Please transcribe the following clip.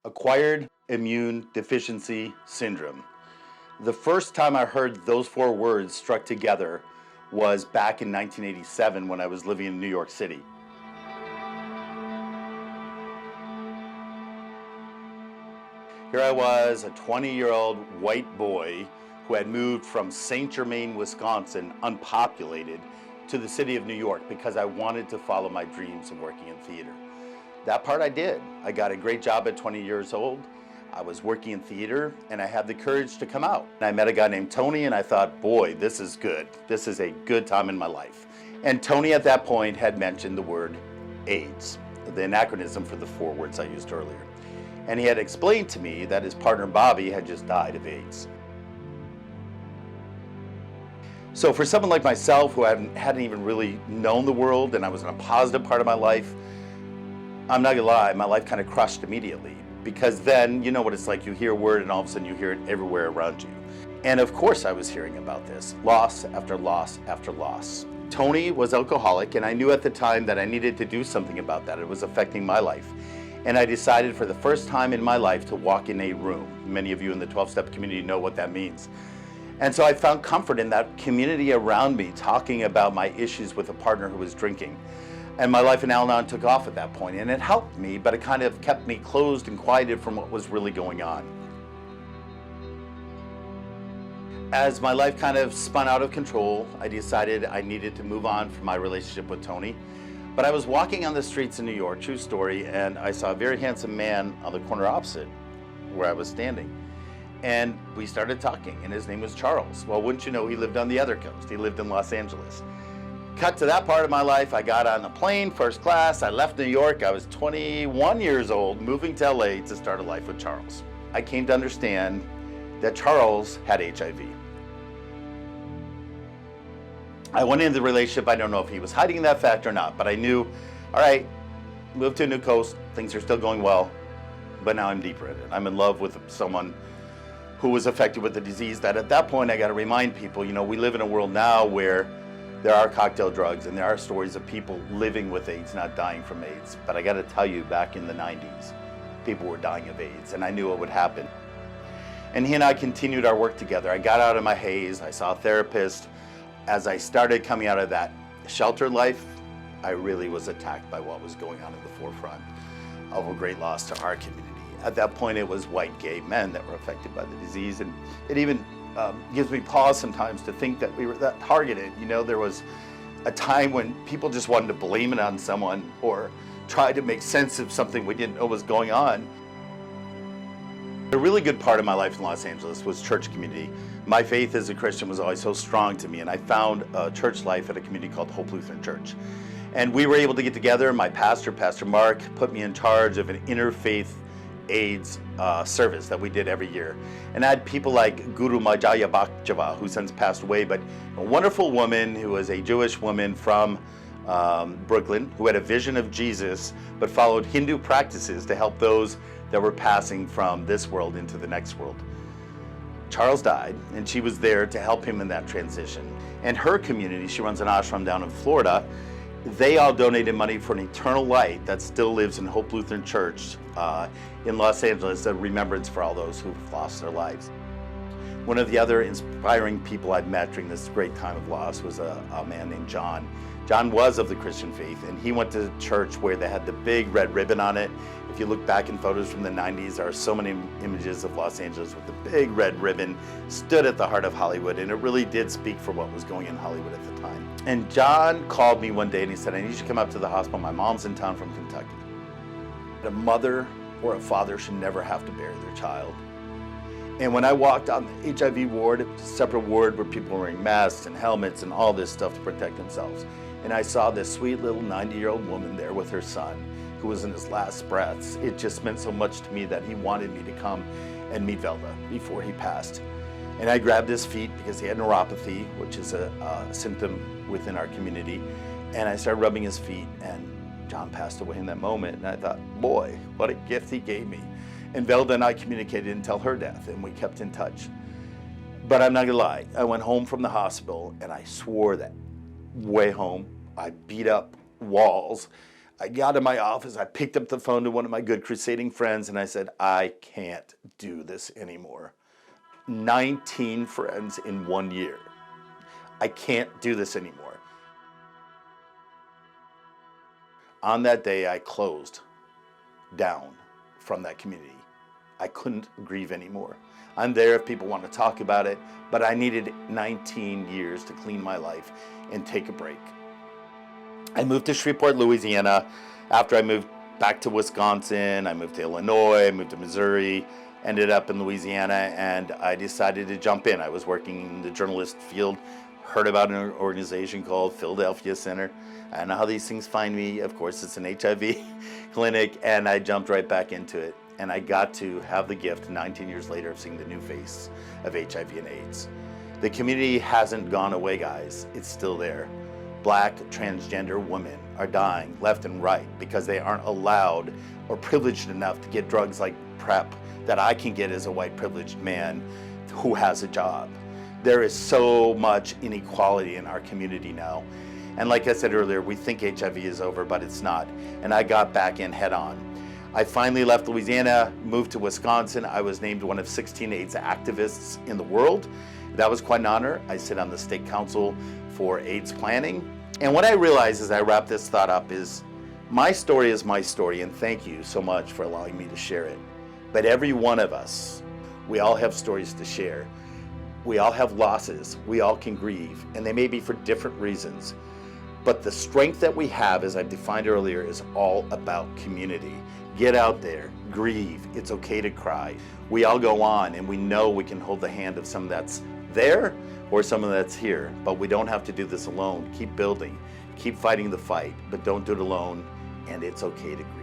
Acquired immune deficiency syndrome. The first time I heard those four words struck together was back in 1987 when I was living in New York City. Here I was, a 20-year-old white boy who had moved from St. Germain, Wisconsin, unpopulated, to the city of New York because I wanted to follow my dreams of working in theater. That part I did. I got a great job at 20 years old. I was working in theater and I had the courage to come out. I met a guy named Tony and I thought, boy, this is good. This is a good time in my life. And Tony at that point had mentioned the word AIDS, the anachronism for the four words I used earlier. And he had explained to me that his partner Bobby had just died of AIDS. So for someone like myself who hadn't even really known the world and I was in a positive part of my life, I'm not gonna lie, my life kind of crushed immediately, because then you know what it's like, you hear a word and all of a sudden you hear it everywhere around you. And of course I was hearing about this, loss after loss after loss. Tony was alcoholic and I knew at the time that I needed to do something about that. It was affecting my life. And I decided for the first time in my life to walk in a room. Many of you in the 12-step community know what that means. And so I found comfort in that community around me talking about my issues with a partner who was drinking. And my life in Al-Anon took off at that point, and it helped me, but it kind of kept me closed and quieted from what was really going on. As my life kind of spun out of control, I decided I needed to move on from my relationship with Tony. But I was walking on the streets in New York, true story, and I saw a very handsome man on the corner opposite where I was standing. And we started talking, and his name was Charles. Well, wouldn't you know, he lived on the other coast. He lived in Los Angeles. Cut to that part of my life, I got on the plane, first class, I left New York, I was 21 years old, moving to LA to start a life with Charles. I came to understand that Charles had HIV. I went into the relationship, I don't know if he was hiding that fact or not, but I knew, all right, moved to a new coast, things are still going well, but now I'm deeper in it. I'm in love with someone who was affected with the disease that at that point I gotta remind people, you know, we live in a world now where there are cocktail drugs and there are stories of people living with AIDS, not dying from AIDS. But I gotta tell you, back in the 90s, people were dying of AIDS and I knew it would happen. And he and I continued our work together. I got out of my haze, I saw a therapist. As I started coming out of that shelter life, I really was attacked by what was going on in the forefront of a great loss to our community. At that point, it was white gay men that were affected by the disease, and it even gives me pause sometimes to think that we were that targeted. You know, there was a time when people just wanted to blame it on someone or try to make sense of something we didn't know was going on. A really good part of my life in Los Angeles was church community. My faith as a Christian was always so strong to me, and I found a church life at a community called Hope Lutheran Church. And we were able to get together. My pastor, Pastor Mark, put me in charge of an interfaith AIDS service that we did every year. And I had people like Guru Majaya Bhakjava, who since passed away, but a wonderful woman who was a Jewish woman from Brooklyn, who had a vision of Jesus, but followed Hindu practices to help those that were passing from this world into the next world. Charles died, and she was there to help him in that transition. And her community, she runs an ashram down in Florida, they all donated money for an eternal light that still lives in Hope Lutheran Church in Los Angeles, a remembrance for all those who've lost their lives. One of the other inspiring people I'd met during this great time of loss was a man named John. John was of the Christian faith, and he went to church where they had the big red ribbon on it. If you look back in photos from the 90s, there are so many images of Los Angeles with the big red ribbon stood at the heart of Hollywood, and it really did speak for what was going in Hollywood at the time. And John called me one day and he said, I need you to come up to the hospital. My mom's in town from Kentucky. A mother or a father should never have to bury their child. And when I walked on the HIV ward, it was a separate ward where people were wearing masks and helmets and all this stuff to protect themselves. And I saw this sweet little 90-year-old woman there with her son, who was in his last breaths. It just meant so much to me that he wanted me to come and meet Velda before he passed. And I grabbed his feet because he had neuropathy, which is a symptom within our community. And I started rubbing his feet, and John passed away in that moment. And I thought, boy, what a gift he gave me. And Velda and I communicated until her death, and we kept in touch. But I'm not gonna lie, I went home from the hospital and I swore that way home, I beat up walls. I got in my office, I picked up the phone to one of my good crusading friends, and I said, I can't do this anymore. 19 friends in 1 year. I can't do this anymore. On that day, I closed down from that community. I couldn't grieve anymore. I'm there if people want to talk about it, but I needed 19 years to clean my life and take a break. I moved to Shreveport, Louisiana. After I moved back to Wisconsin, I moved to Illinois, I moved to Missouri, ended up in Louisiana, and I decided to jump in. I was working in the journalist field, heard about an organization called Philadelphia Center. I know how these things find me. Of course, it's an HIV clinic, and I jumped right back into it. And I got to have the gift 19 years later of seeing the new face of HIV and AIDS. The community hasn't gone away, guys. It's still there. Black transgender women are dying left and right because they aren't allowed or privileged enough to get drugs like PrEP that I can get as a white privileged man who has a job. There is so much inequality in our community now. And like I said earlier, we think HIV is over, but it's not. And I got back in head on. I finally left Louisiana, moved to Wisconsin. I was named one of 16 AIDS activists in the world. That was quite an honor. I sit on the state council for AIDS planning. And what I realized as I wrap this thought up is my story is my story, and thank you so much for allowing me to share it. But every one of us, we all have stories to share. We all have losses. We all can grieve, and they may be for different reasons. But the strength that we have, as I've defined earlier, is all about community. Get out there, grieve. It's okay to cry. We all go on, and we know we can hold the hand of someone that's there or someone that's here, but we don't have to do this alone. Keep building, keep fighting the fight, but don't do it alone, and it's okay to grieve.